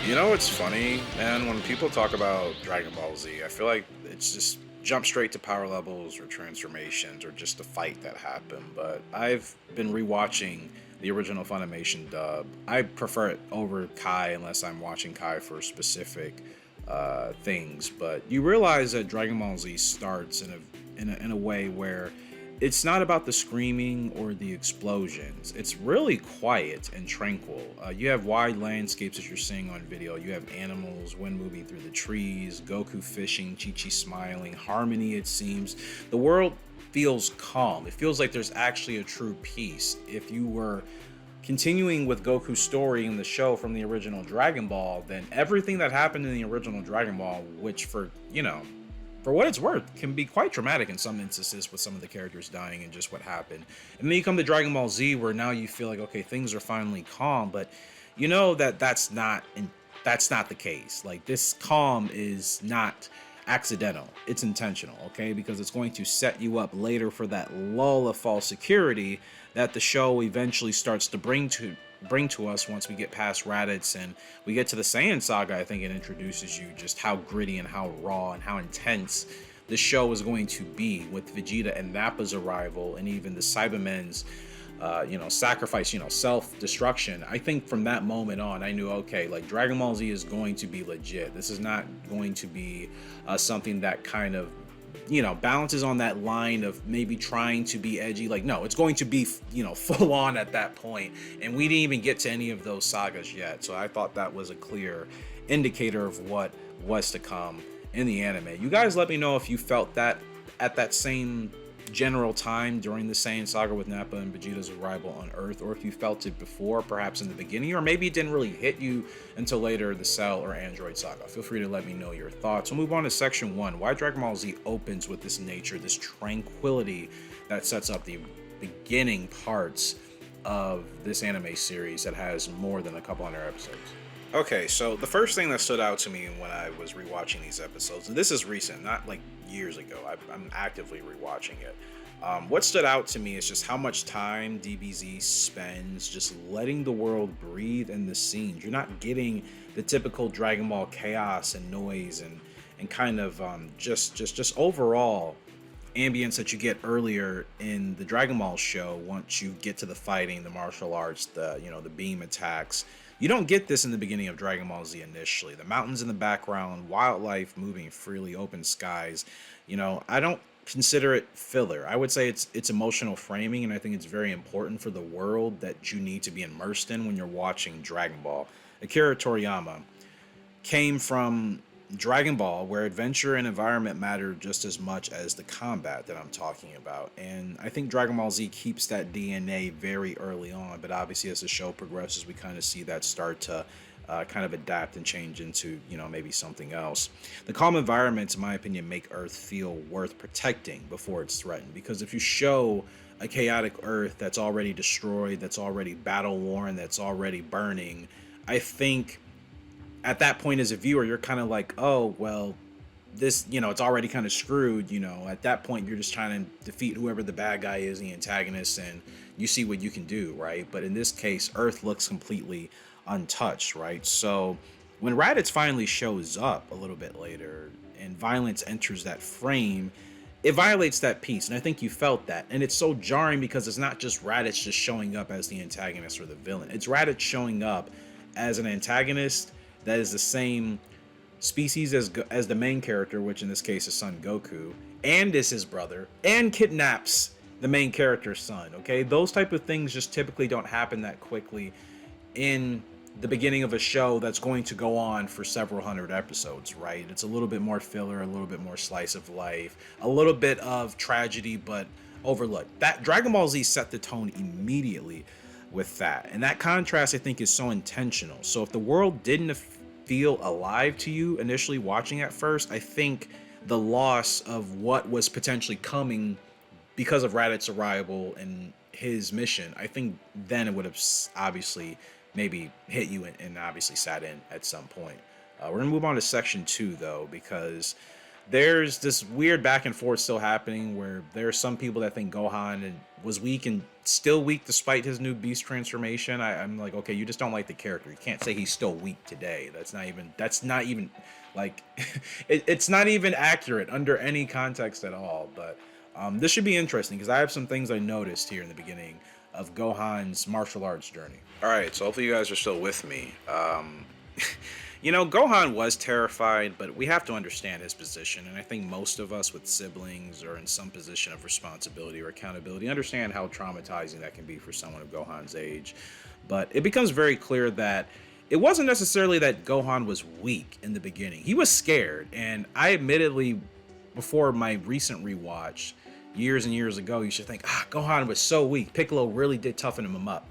You know what's funny, man? When people talk about Dragon Ball Z, I feel like it's just jump straight to power levels or transformations or just a fight that happened. But I've been rewatching the original Funimation dub. I prefer it over Kai unless I'm watching Kai for specific things. But you realize that Dragon Ball Z starts in a way where it's not about the screaming or the explosions. It's really quiet and tranquil. You have wide landscapes as you're seeing on video. You have animals, wind moving through the trees, Goku fishing, Chi-Chi smiling, harmony, it seems. The world feels calm. It feels like there's actually a true peace. If you were continuing with Goku's story in the show from the original Dragon Ball, then everything that happened in the original Dragon Ball, which for what it's worth, can be quite traumatic in some instances with some of the characters dying and just what happened. And then you come to Dragon Ball Z, where now you feel like, okay, things are finally calm, but you know that that's not the case. Like, this calm is not accidental; it's intentional, okay? Because it's going to set you up later for that lull of false security that the show eventually starts to bring to us once we get past Raditz and we get to the Saiyan saga. I think it introduces you just how gritty and how raw and how intense the show is going to be with Vegeta and Nappa's arrival and even the Cybermen's sacrifice, self-destruction. I think from that moment on, I knew, okay, like, Dragon Ball Z is going to be legit. This is not going to be something that kind of balances on that line of maybe trying to be edgy. Like, no, it's going to be, full on at that point. And we didn't even get to any of those sagas yet. So I thought that was a clear indicator of what was to come in the anime. You guys let me know if you felt that at that same general time during the Saiyan saga with Nappa and Vegeta's arrival on Earth, or if you felt it before, perhaps in the beginning, or maybe it didn't really hit you until later the Cell or Android saga. Feel free to let me know your thoughts. We'll move on to section 1. Why Dragon Ball Z opens with this nature, this tranquility that sets up the beginning parts of this anime series that has more than a couple hundred episodes. Okay, so the first thing that stood out to me when I was rewatching these episodes, and this is recent, not like years ago, I'm actively rewatching it. What stood out to me is just how much time DBZ spends just letting the world breathe in the scenes. You're not getting the typical Dragon Ball chaos and noise and kind of just overall ambience that you get earlier in the Dragon Ball show. Once you get to the fighting, the martial arts, the beam attacks, you don't get this in the beginning of Dragon Ball Z initially. The mountains in the background, wildlife moving freely, open skies. I don't consider it filler. I would say it's emotional framing, and I think it's very important for the world that you need to be immersed in when you're watching Dragon Ball. Akira Toriyama came from Dragon Ball, where adventure and environment matter just as much as the combat that I'm talking about. And I think Dragon Ball Z keeps that DNA very early on, but obviously as the show progresses, we kind of see that start to kind of adapt and change into, maybe something else. The calm environments, in my opinion, make Earth feel worth protecting before it's threatened. Because if you show a chaotic Earth that's already destroyed, that's already battle-worn, that's already burning, I think at that point as a viewer, you're kind of like, oh, well, this, it's already kind of screwed. At that point, you're just trying to defeat whoever the bad guy is, the antagonist, and you see what you can do, right? But in this case, Earth looks completely untouched, right? So when Raditz finally shows up a little bit later and violence enters that frame, it violates that peace. And I think you felt that. And it's so jarring because it's not just Raditz just showing up as the antagonist or the villain. It's Raditz showing up as an antagonist that is the same species as the main character, which in this case is Son Goku, and is his brother, and kidnaps the main character's son. Okay, those type of things just typically don't happen that quickly in the beginning of a show that's going to go on for several hundred episodes, right? It's a little bit more filler, a little bit more slice of life, a little bit of tragedy, but overlooked. That Dragon Ball Z set the tone immediately with that. And that contrast, I think, is so intentional. So if the world didn't feel alive to you initially watching at first, I think the loss of what was potentially coming because of Raditz's arrival and his mission, I think then it would have obviously maybe hit you and obviously sat in at some point. We're gonna move on to section 2 though, because there's this weird back and forth still happening where there are some people that think Gohan was weak and still weak despite his new beast transformation. I'm like, okay, you just don't like the character. You can't say he's still weak today. That's not even like it's not even accurate under any context at all. But this should be interesting because I have some things I noticed here in the beginning of Gohan's martial arts journey. All right, so hopefully you guys are still with me. Gohan was terrified, but we have to understand his position. And I think most of us with siblings or in some position of responsibility or accountability understand how traumatizing that can be for someone of Gohan's age. But it becomes very clear that it wasn't necessarily that Gohan was weak in the beginning. He was scared. And I admittedly, before my recent rewatch, years and years ago, you should think, Gohan was so weak. Piccolo really did toughen him up.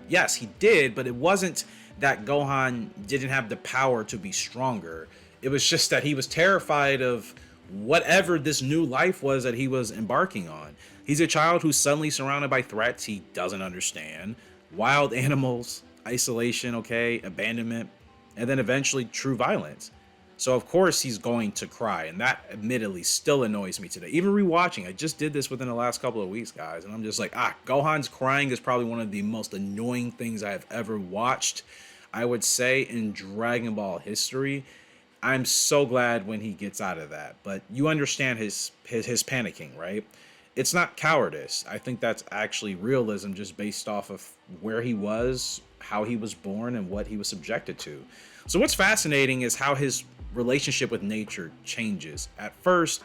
Yes, he did, but it wasn't that Gohan didn't have the power to be stronger. It was just that he was terrified of whatever this new life was that he was embarking on. He's a child who's suddenly surrounded by threats he doesn't understand, wild animals, isolation, okay, abandonment, and then eventually true violence. So of course he's going to cry, and that admittedly still annoys me today. Even rewatching, I just did this within the last couple of weeks, guys, and I'm just like, Gohan's crying is probably one of the most annoying things I have ever watched, I would say, in Dragon Ball history. I'm so glad when he gets out of that, but you understand his panicking, right? It's not cowardice. I think that's actually realism, just based off of where he was, how he was born, and what he was subjected to. So what's fascinating is how his relationship with nature changes. At first,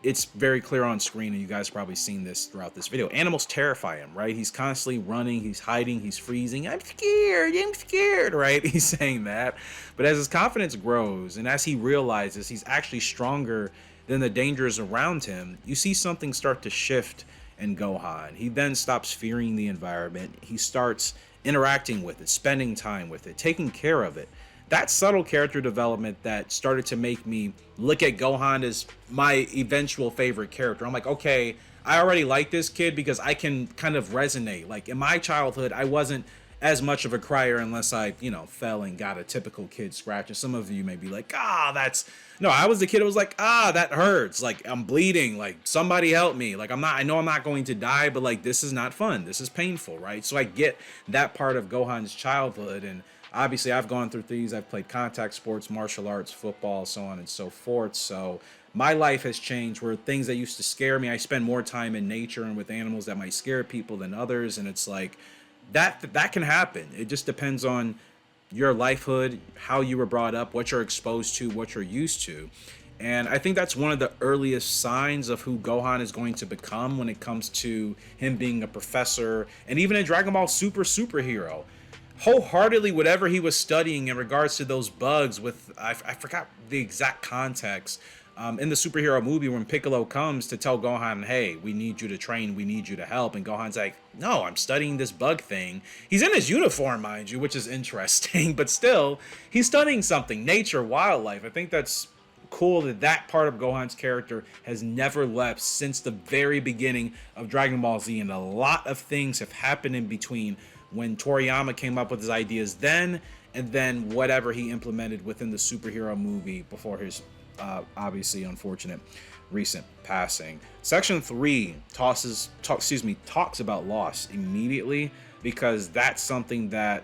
it's very clear on screen, and you guys have probably seen this throughout this video. Animals terrify him, right? He's constantly running, he's hiding, he's freezing. I'm scared, right? He's saying that. But as his confidence grows, and as he realizes he's actually stronger than the dangers around him, you see something start to shift in Gohan. He then stops fearing the environment. He starts interacting with it, spending time with it, taking care of it. That subtle character development that started to make me look at Gohan as my eventual favorite character. I'm like, okay, I already like this kid because I can kind of resonate. Like in my childhood, I wasn't as much of a crier unless I, fell and got a typical kid scratch. And some of you may be like, no, I was the kid who was like, that hurts. Like I'm bleeding. Like somebody help me. Like I know I'm not going to die, but like this is not fun. This is painful, right? So I get that part of Gohan's childhood, and obviously, I've gone through these. I've played contact sports, martial arts, football, so on and so forth. So my life has changed where things that used to scare me, I spend more time in nature and with animals that might scare people than others. And it's like that can happen. It just depends on your lifehood, how you were brought up, what you're exposed to, what you're used to. And I think that's one of the earliest signs of who Gohan is going to become when it comes to him being a professor and even a Dragon Ball superhero. Wholeheartedly, whatever he was studying in regards to those bugs with, I forgot the exact context, in the superhero movie when Piccolo comes to tell Gohan, hey, we need you to train, we need you to help, and Gohan's like, no, I'm studying this bug thing. He's in his uniform, mind you, which is interesting, but still, he's studying something, nature, wildlife. I think that's cool that part of Gohan's character has never left since the very beginning of Dragon Ball Z, and a lot of things have happened in between when Toriyama came up with his ideas then, and then whatever he implemented within the superhero movie before his obviously unfortunate recent passing. Section 3 talks about loss immediately, because that's something that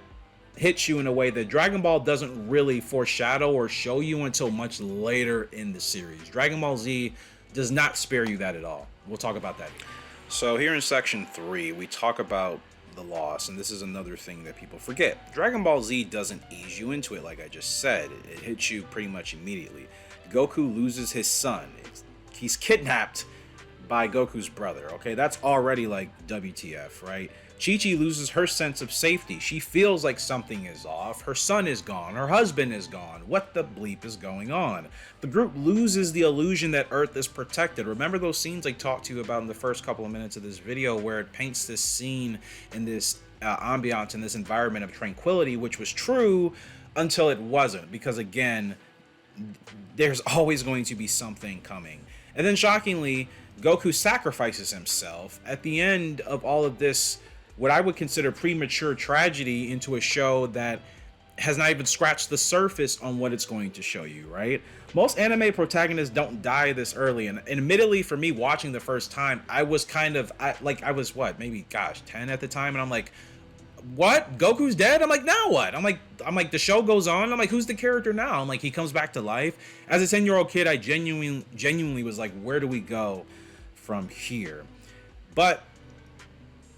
hits you in a way that Dragon Ball doesn't really foreshadow or show you until much later in the series. Dragon Ball Z does not spare you that at all. We'll talk about that here. So here in section 3, we talk about the loss, and this is another thing that people forget. Dragon Ball Z doesn't ease you into it, like I just said. It hits you pretty much immediately. Goku loses his son. He's kidnapped by Goku's brother, okay? That's already like WTF, right? Chi-Chi loses her sense of safety. She feels like something is off. Her son is gone. Her husband is gone. What the bleep is going on? The group loses the illusion that Earth is protected. Remember those scenes I talked to you about in the first couple of minutes of this video where it paints this scene in this ambiance, in this environment of tranquility, which was true until it wasn't, because again, there's always going to be something coming. And then shockingly, Goku sacrifices himself at the end of all of this, what I would consider premature tragedy, into a show that has not even scratched the surface on what it's going to show you, right? Most anime protagonists don't die this early, and admittedly for me watching the first time, I was kind of I was what, maybe gosh, 10 at the time, and I'm like, what? Goku's dead? I'm like, now what? I'm like the show goes on. I'm like, who's the character now? I'm like, he comes back to life. As a 10-year-old kid, I genuinely was like, where do we go from here? But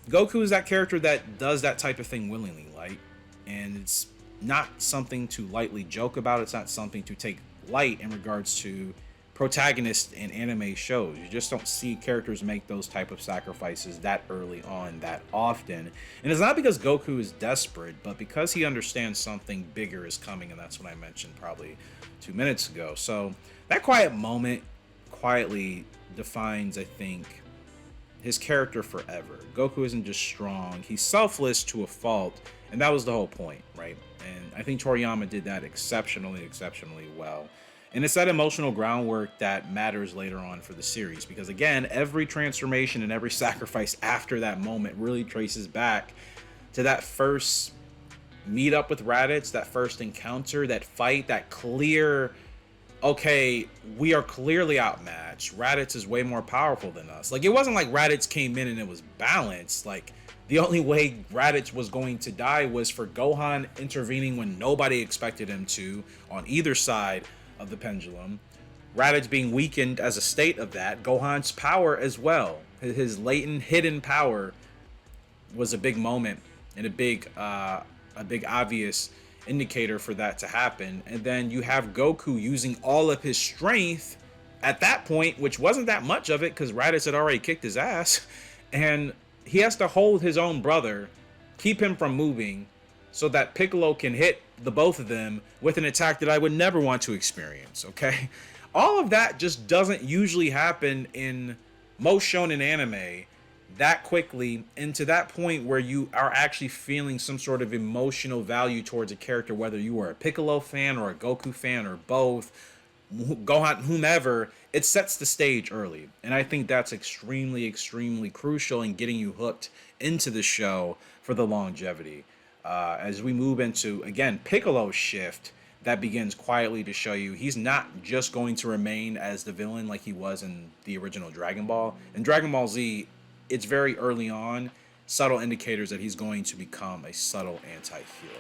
Goku is that character that does that type of thing willingly, like, and it's not something to lightly joke about. It's not something to take light in regards to protagonists in anime shows. You just don't see characters make those type of sacrifices that early on that often. And it's not because Goku is desperate, but because he understands something bigger is coming, and that's what I mentioned probably 2 minutes ago. So that quiet moment quietly defines, I think, his character forever. Goku isn't just strong, he's selfless to a fault, and that was the whole point, right? And I think Toriyama did that exceptionally well. And it's that emotional groundwork that matters later on for the series, because again, every transformation and every sacrifice after that moment really traces back to that first meet up with Raditz, that first encounter, that fight, that clear, okay, we are clearly outmatched. Raditz is way more powerful than us. Like, it wasn't like Raditz came in and it was balanced. Like, the only way Raditz was going to die was for Gohan intervening when nobody expected him to on either side of the pendulum. Raditz being weakened as a state of that. Gohan's power as well. His latent, hidden power was a big moment and a big obvious indicator for that to happen. And then you have Goku using all of his strength at that point, which wasn't that much of it because Raditz had already kicked his ass, and he has to hold his own brother, keep him from moving, so that Piccolo can hit the both of them with an attack that I would never want to experience, okay? All of that just doesn't usually happen in most shonen anime that quickly, and to that point where you are actually feeling some sort of emotional value towards a character, whether you are a Piccolo fan or a Goku fan or both, Gohan, whomever. It sets the stage early, and I think that's extremely crucial in getting you hooked into the show for the longevity. As we move into, again, Piccolo's shift, that begins quietly to show you he's not just going to remain as the villain like he was in the original Dragon Ball. In Dragon Ball Z, it's very early on, subtle indicators that he's going to become a subtle anti-hero.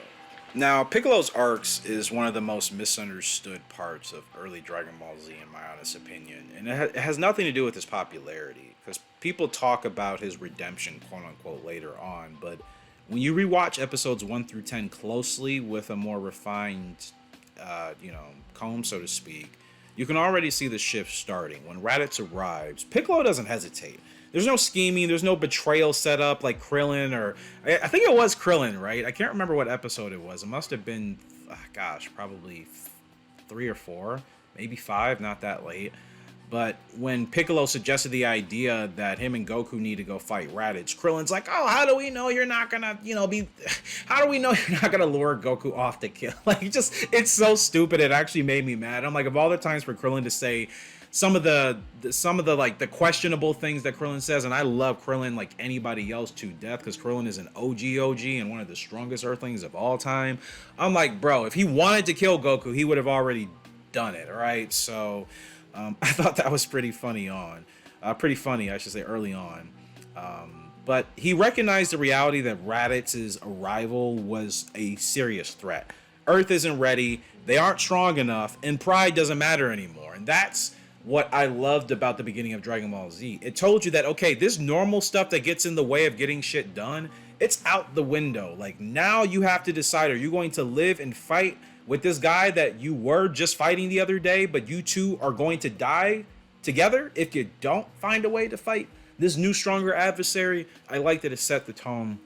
Now, Piccolo's arcs is one of the most misunderstood parts of early Dragon Ball Z, in my honest opinion. And it has nothing to do with his popularity, because people talk about his redemption, quote-unquote, later on. But when you rewatch episodes 1 through 10 closely with a more refined, comb, so to speak, you can already see the shift starting. When Raditz arrives, Piccolo doesn't hesitate. There's no scheming, there's no betrayal set up like Krillin, or I think it was Krillin, right? I can't remember what episode it was. It must have been, probably 3 or 4, maybe 5, not that late. But when Piccolo suggested the idea that him and Goku need to go fight Raditz, Krillin's like, oh, how do we know you're not gonna, how do we know you're not gonna lure Goku off to kill? Like, it's so stupid. It actually made me mad. I'm like, of all the times for Krillin to say some of the like the questionable things that Krillin says, and I love Krillin like anybody else to death, because Krillin is an OG and one of the strongest Earthlings of all time. I'm like, bro, if he wanted to kill Goku, he would have already done it, right? So I thought that was pretty funny, I should say, early on. But he recognized the reality that Raditz's arrival was a serious threat. Earth isn't ready, they aren't strong enough, and pride doesn't matter anymore. And that's what I loved about the beginning of Dragon Ball Z. It told you that, okay, this normal stuff that gets in the way of getting shit done, it's out the window. Like, now you have to decide, are you going to live and fight with this guy that you were just fighting the other day, but you two are going to die together if you don't find a way to fight this new, stronger adversary? I like that it set the tone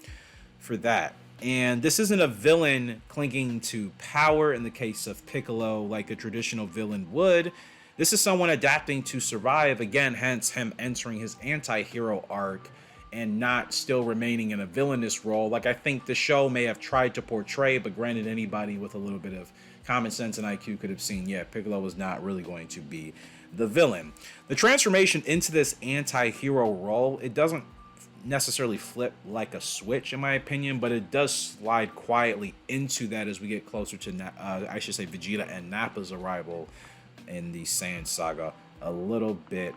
for that. And this isn't a villain clinging to power in the case of Piccolo like a traditional villain would. This is someone adapting to survive, again, hence him entering his anti-hero arc and not still remaining in a villainous role like I think the show may have tried to portray, but granted, anybody with a little bit of common sense and IQ could have seen, yeah, Piccolo was not really going to be the villain. The transformation into this anti-hero role, it doesn't necessarily flip like a switch, in my opinion, but it does slide quietly into that as we get closer to, I should say, Vegeta and Nappa's arrival in the Saiyan saga a little bit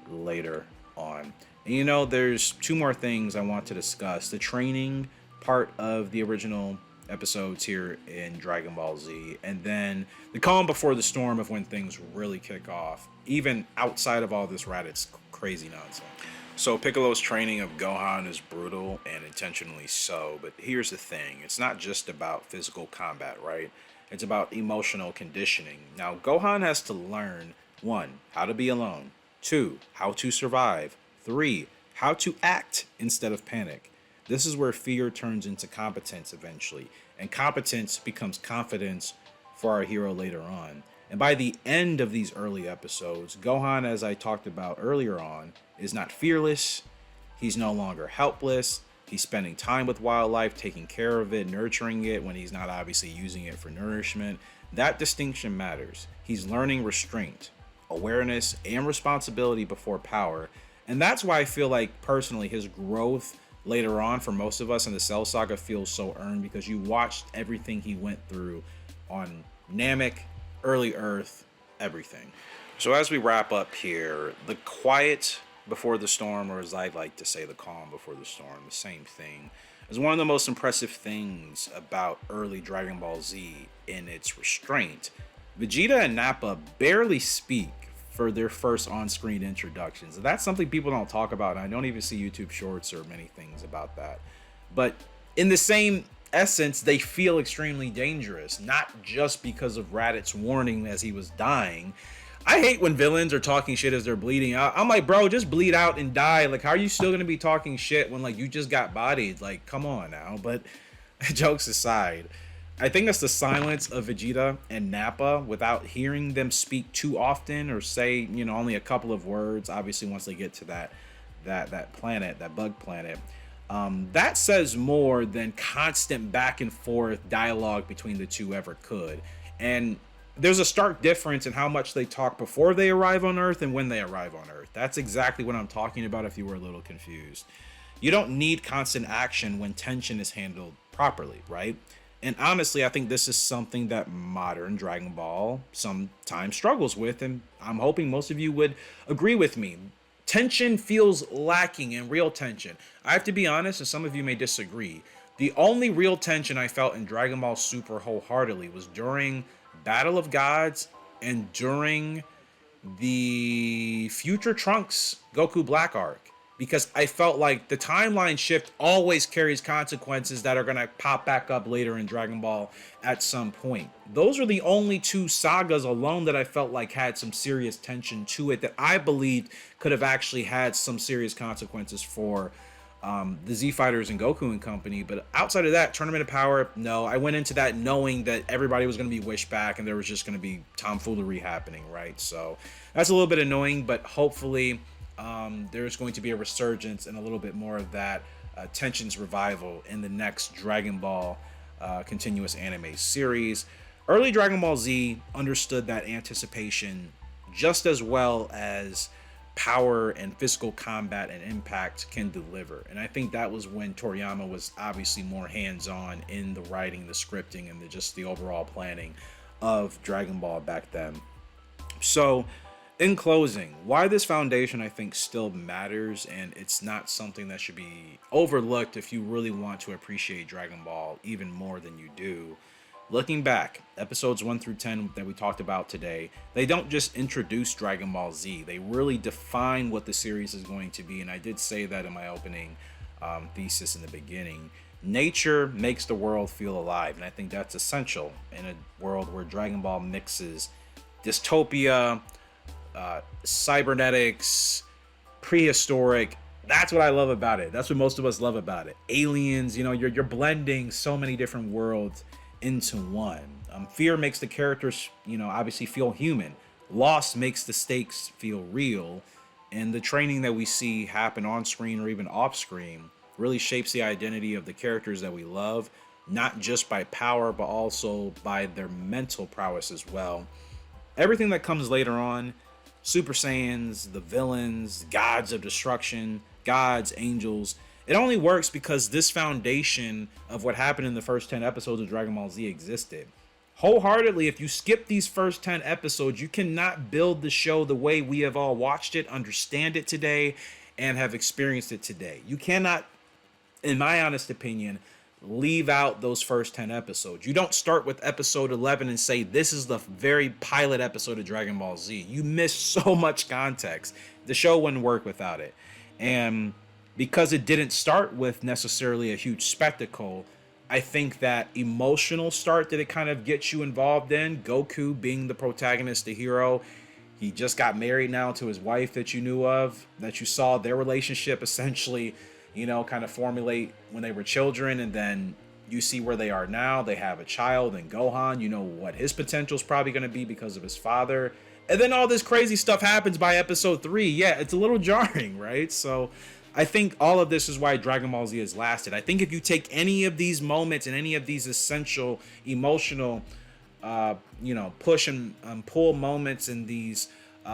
later on. And there's two more things I want to discuss: the training part of the original episodes here in Dragon Ball Z, and then the calm before the storm of when things really kick off, even outside of all this Raditz crazy nonsense. So Piccolo's training of Gohan is brutal and intentionally so, but here's the thing. It's not just about physical combat, right? It's about emotional conditioning. Now, Gohan has to learn, 1, how to be alone, 2, how to survive, 3, how to act instead of panic. This is where fear turns into competence eventually, and competence becomes confidence for our hero later on. And by the end of these early episodes, Gohan, as I talked about earlier on, is not fearless. He's no longer helpless. He's spending time with wildlife, taking care of it, nurturing it when he's not obviously using it for nourishment. That distinction matters. He's learning restraint, awareness, and responsibility before power. And that's why I feel like, personally, his growth later on for most of us in the Cell Saga feels so earned, because you watched everything he went through on Namek, early Earth, everything. So as we wrap up here, the quiet before the storm, or as I like to say, the calm before the storm, the same thing, is one of the most impressive things about early Dragon Ball Z in its restraint. Vegeta and Nappa barely speak for their first on-screen introductions. And that's something people don't talk about, and I don't even see YouTube shorts or many things about that. But in the same essence, they feel extremely dangerous, not just because of Raditz's warning as he was dying. I hate when villains are talking shit as they're bleeding out. I'm like, bro, just bleed out and die. Like, how are you still gonna be talking shit when, like, you just got bodied? Like, come on now. But jokes aside, I think it's the silence of Vegeta and Nappa without hearing them speak too often or say, only a couple of words. Obviously, once they get to that planet, that bug planet, that says more than constant back and forth dialogue between the two ever could. And there's a stark difference in how much they talk before they arrive on Earth and when they arrive on Earth. That's exactly what I'm talking about if you were a little confused. You don't need constant action when tension is handled properly, right? And honestly, I think this is something that modern Dragon Ball sometimes struggles with, and I'm hoping most of you would agree with me. Tension feels lacking in real tension. I have to be honest, and some of you may disagree. The only real tension I felt in Dragon Ball Super wholeheartedly was during Battle of Gods and during the Future Trunks Goku Black arc, because I felt like the timeline shift always carries consequences that are going to pop back up later in Dragon Ball at some point. Those are the only two sagas alone that I felt like had some serious tension to it that I believed could have actually had some serious consequences for the Z Fighters and Goku and company. But outside of that, Tournament of Power, no. I went into that knowing that everybody was going to be wished back and there was just going to be tomfoolery happening, right? So that's a little bit annoying, but hopefully there's going to be a resurgence and a little bit more of that tensions revival in the next Dragon Ball continuous anime series. Early Dragon Ball Z understood that anticipation just as well as power and physical combat and impact can deliver. And I think that was when Toriyama was obviously more hands-on in the writing, the scripting, and just the overall planning of Dragon Ball back then. So in closing, why this foundation I think still matters, and it's not something that should be overlooked if you really want to appreciate Dragon Ball even more than you do. Looking back, episodes 1 through 10 that we talked about today, they don't just introduce Dragon Ball Z, they really define what the series is going to be, and I did say that in my opening thesis in the beginning. Nature makes the world feel alive, and I think that's essential in a world where Dragon Ball mixes dystopia, cybernetics, prehistoric. That's what I love about it. That's what most of us love about it. Aliens, you're blending so many different worlds into one. Fear makes the characters, obviously feel human. Loss makes the stakes feel real. And the training that we see happen on screen or even off screen really shapes the identity of the characters that we love, not just by power, but also by their mental prowess as well. Everything that comes later on, Super Saiyans, the villains, gods of destruction, gods, angels, It only works because this foundation of what happened in the first 10 episodes of Dragon Ball Z existed. Wholeheartedly, if you skip these first 10 episodes, you cannot build the show the way we have all watched it, understand it today, and have experienced it today. You cannot, in my honest opinion, leave out those first 10 episodes. You don't start with episode 11 and say, this is the very pilot episode of Dragon Ball Z. You miss so much context. The show wouldn't work without it. And because it didn't start with necessarily a huge spectacle, I think that emotional start that it kind of gets you involved in, Goku being the protagonist, the hero, he just got married now to his wife that you knew of, that you saw their relationship essentially, kind of formulate when they were children, and then you see where they are now. They have a child, and Gohan, you know what his potential is probably going to be because of his father. And then all this crazy stuff happens by episode 3. Yeah, it's a little jarring, right? So I think all of this is why Dragon Ball Z has lasted. I think if you take any of these moments and any of these essential emotional push and pull moments and these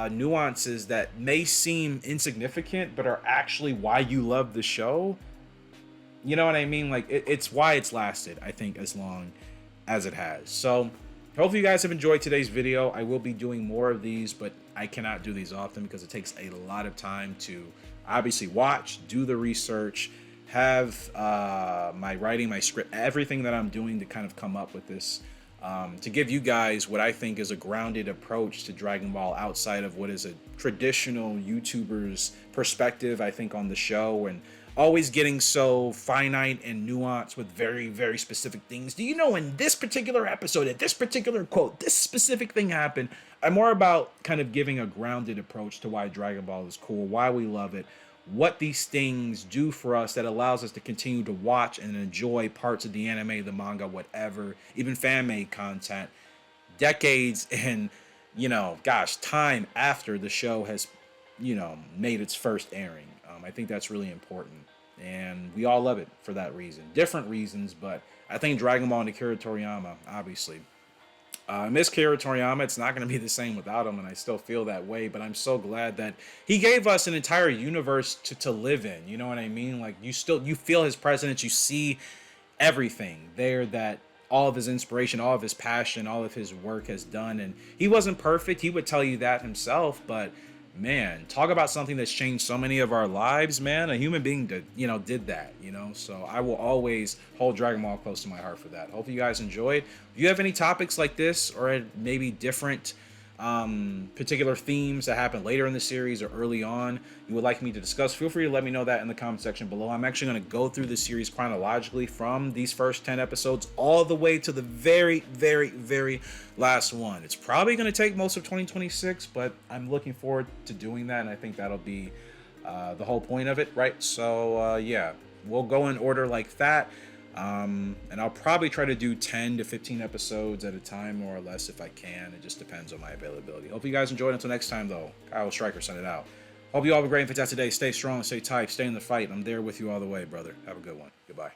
nuances that may seem insignificant but are actually why you love the show, you know what I mean? Like, it's why it's lasted, I think, as long as it has. So hopefully you guys have enjoyed today's video. I will be doing more of these, but I cannot do these often because it takes a lot of time to obviously watch, do the research, have my writing, my script, everything that I'm doing to kind of come up with this, to give you guys what I think is a grounded approach to Dragon Ball outside of what is a traditional YouTuber's perspective, I think, on the show, and always getting so finite and nuanced with very, very specific things. Do you know in this particular episode, at this particular quote, this specific thing happened? I'm more about kind of giving a grounded approach to why Dragon Ball is cool, why we love it, what these things do for us that allows us to continue to watch and enjoy parts of the anime, the manga, whatever, even fan-made content, decades and, time after the show has, made its first airing. I think that's really important, and we all love it for that reason. Different reasons, but I think Dragon Ball and Akira Toriyama, obviously. Miss Akira Toriyama, it's not going to be the same without him, and I still feel that way, but I'm so glad that he gave us an entire universe to live in, you know what I mean? Like, you feel his presence, you see everything there that all of his inspiration, all of his passion, all of his work has done, and he wasn't perfect, he would tell you that himself, but man, talk about something that's changed so many of our lives, man. A human being did that, so I will always hold Dragon Ball close to my heart for that. Hope you guys enjoyed. If you have any topics like this or maybe different particular themes that happen later in the series or early on you would like me to discuss, feel free to let me know that in the comment section below. I'm actually going to go through the series chronologically from these first 10 episodes all the way to the very, very, very last one. It's probably going to take most of 2026, but I'm looking forward to doing that, and I think that'll be the whole point of it, right? So yeah, we'll go in order like that. And I'll probably try to do 10 to 15 episodes at a time, more or less, if I can. It just depends on my availability. Hope you guys enjoyed. Until next time, though, Kyle Striker sent it out. Hope you all have a great and fantastic day. Stay strong, stay tight, stay in the fight. I'm there with you all the way, brother. Have a good one. Goodbye.